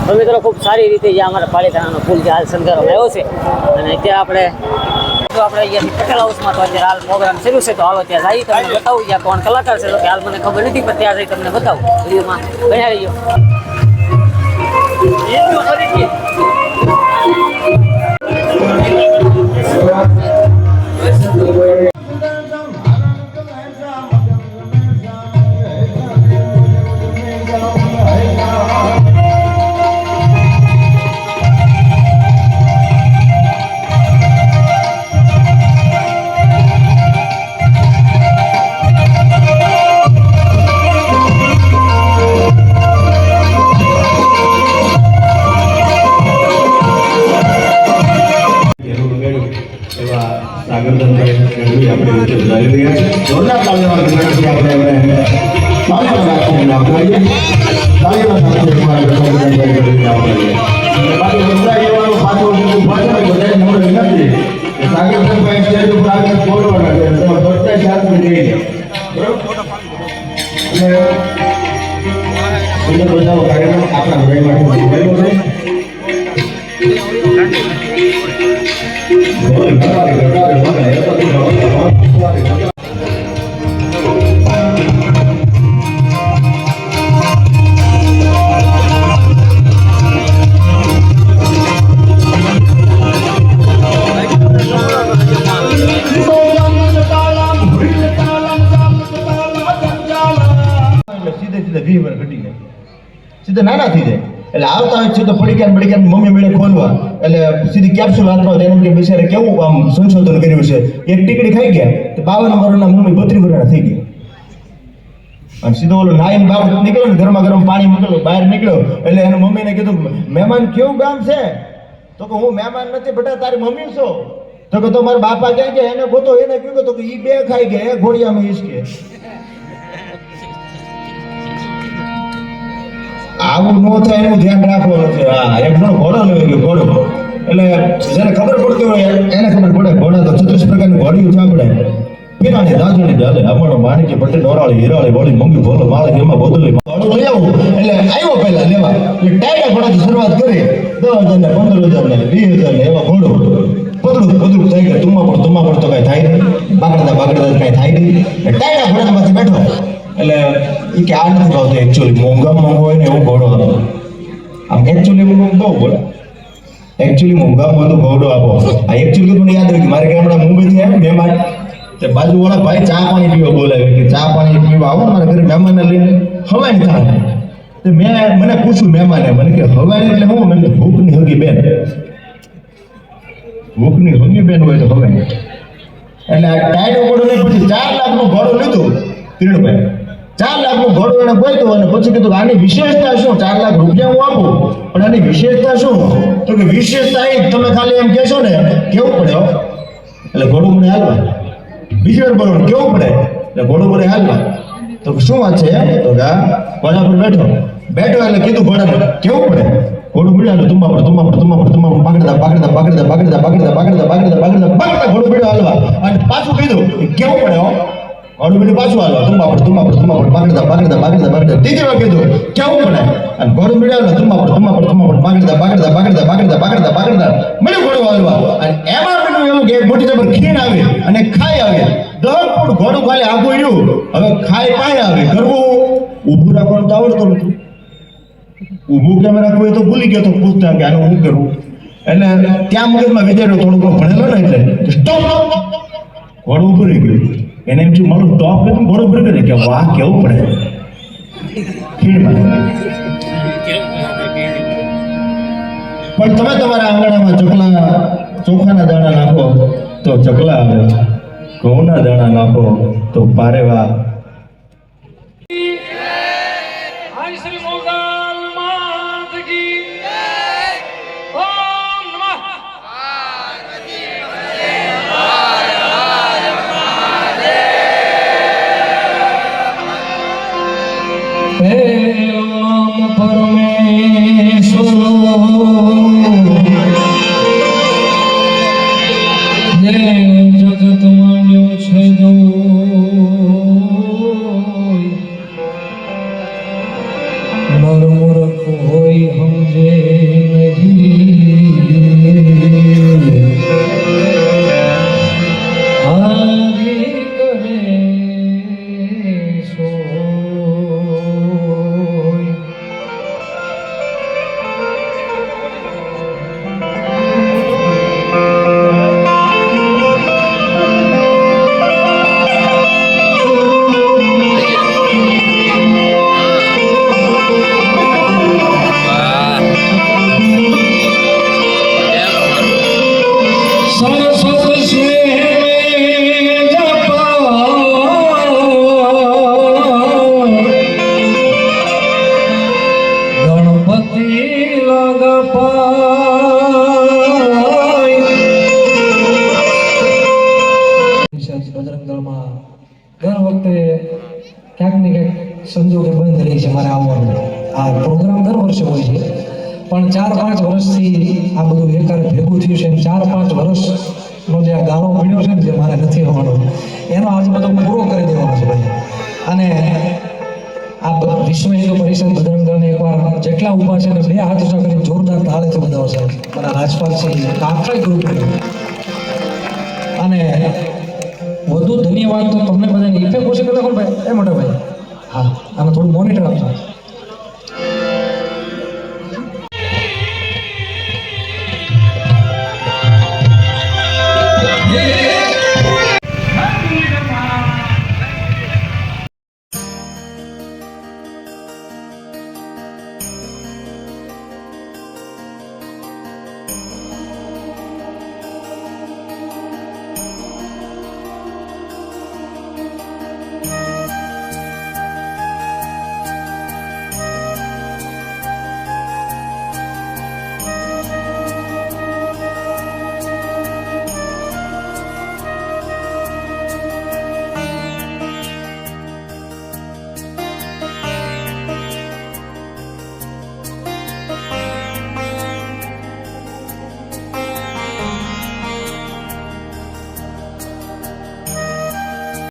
તો મિત્રો ખૂબ સારી રીતે જે અમારા પાલિતાણાનો પુલ જે હાલ શણગારવામાં આવ્યો છે અને ત્યાં આપણે અહીંયાથી પટેલ હાઉસમાં તો અત્યારે હાલ પ્રોગ્રામ શરૂ છે. તો હાલો ત્યાં જઈ તમને બતાવું ત્યાં કોણ કલાકાર છે. તો કે હાલ મને ખબર નથી પણ ત્યાં જઈ તમને બતાવું. વિડીયોમાં બન્યા રહીજો. નાના થઈ જાય એટલે આવતા હોય છે તો પડીકા મમ્મી મેળે ખોલવા એટલે સીધી કેપ્સ્યુલ હાથમાં એને કે બિચારે કેવું આમ સંશોધન કર્યું છે. એક ટીકડી ખાઈ ગયા તો 52 વર્ષના મમ્મી 32 વર્ષના થઈ ગયા. અને સીધો ઓલો નાઈન બહાર નીકળ્યો ને ગરમા ગરમ પાણી મૂકેલું બહાર નીકળ્યો એટલે એને મમ્મીને કીધું મહેમાન કેવું ગામ છે? તો કે હું મહેમાન નથી બેટા તારી મમ્મી છો. તો કે તો મારા બાપા ક્યાં ગયા એને ગોતો એને કીધું તો કે ઈ બે ખાઈ ગયા ઘોડિયામાં ઈસકે. આવું ન થાય એનું ધ્યાન રાખવાનું છે. હા એક ઘોડો લેવો ગયો ઘોડો એટલે જેને ખબર પડતી હોય એને ખબર પડે. ઘોડા તો 36 પ્રકારની ઘોડીઓ છે આપણે પીરાની દાજણી ચાલે અમારો માણકી પટેલ નોરાળી હીરાળી વળી મંગી ભોલો માળે એમાં બોદલી ઘોડો લઈ આવું એટલે આવ્યો પહેલા લેવા એટલે ટાઈડા ઘોડાથી શરૂઆત કરી 10,000 ને 15,000 ને 20,000 ને એવા ઘોડો પદડું થઈ ગયા. તુમ્મા પણ તો કઈ થાય નહીં. બાગડતા કઈ થાય નહીં. ટાઈડા ઘોડામાંથી બેઠો એટલે એ કે આ નથી ભાવતો એકચ્યુઅલી મોંઘો હોય ને એવું ઘોડો હતો. આમ એકચ્યુઅલી બહુ બોલે એકચ્યુઅલી મોંઘામાં તો ઘોડો આપો. આ એકચ્યુઅલી મને યાદ હોય કે મારે ગામડા મુંબઈથી આવ્યા મહેમાન તે બાજુવાળા ભાઈ ચા પાણી પીવા બોલાવે કે ચા પાણી પીવા આવો મારા ઘરે મહેમાનને લઈને હવાણી થાય. તો મને પૂછ્યું મહેમાને મને કે હવાણી એટલે હું મને ભૂખની હગી બેન હોય તો હવાણી એટલે આ ટાઈડો ઘોડો ને પછી 4 લાખનો ઘોડો લીધો કિરણભાઈ. 4 લાખનું ઘોડું એને ગોઈતું અને પછી કીધું આની વિશેષતા શું? 4 લાખ રૂપિયા હું આપું પણ આની વિશેષતા શું? તો કે વિશેષતા એ તમે ખાલી એમ કહેશો ને કેવું પડે એટલે ઘોડું મને હાલવા. બીજી વાર બોલો કેવું પડે એટલે ઘોડું મને હાલવા. તો શું વાત છે? તો કે ઘોડા પર બેઠો એટલે કીધું ઘોડાને કેવું પડે? ઘોડું મળ્યા તુમ્મા પર બાગડતા ઘોડું મળ્યો હાલવા અને પાછું કીધું કેવું પડે ઘોડું બીડું પાછું હાલવા તુમ્મા પર બાગડતા ત્રીજી વાર કીધું કેવું પડે અને ઘોડું મળ્યા તુમ્મા પર બાગડતા મળ્યું ઘોડું હાલવા. અને એમાં પેલું એવું કે મોટી જબર ખીણ આવી અને ખાઈ આવે 10 ફૂટ ઘોડું ખાલી આગું રહ્યું. હવે ખાઈ પાય આવે કરવું ઊભું રાખવાનું તો આવડતું નતું. ઊભું કેમ રાખવું એ તો ભૂલી ગયો તો પૂછતા કે આનું શું કરવું. એટલે ત્યાં મગજમાં વિચાર્યો થોડુંક ભણેલો ને એટલે સ્ટોપ ઘોડું ઊભું રહી ગયું. એને એમ થયું મારું ટોપ કર્યું ઘોડું ઊભું કરે કે વાહ કેવું પડે ખીણમાં. પણ તમે તમારા આંગણામાં ચોખાના દાણા નાખો તો ચકલા આવે, ઘઉંના દાણા નાખો તો પારેવા. જગત માન્યો છે દો બજરંગ દળમાં દર વખતે ક્યાંક ને ક્યાંક સંજોગે બંધ રહી છે મારે આવવાનું. આ પ્રોગ્રામ દર વર્ષે હોય છે, પણ 4-5 વર્ષથી આ બધું એકારે ભેગું થયું છે. 4-5 વર્ષનો જે આ ગાળો મળ્યો છે ને, જે મારે નથી આવવાનો, એનો આજે બધો પૂરો કરી દેવાનો છે ભાઈ. અને આ વિશ્વ હિન્દુ પરિષદ બજરંગ દળને એકવાર જેટલા ઊભા છે ને 2 હાથ ઊંચા કરીને જોરદાર તાળીથી વધાવશે મારા રાજપાલસિંહ, આખા ગ્રુપ. અને વધુ ધન્યવાદ તો તમને બધાને ઇફેક્ટ ઓછી કરી નાખો ભાઈ, એ મોટા ભાઈ. હા, આને થોડું મોનિટર આપજો.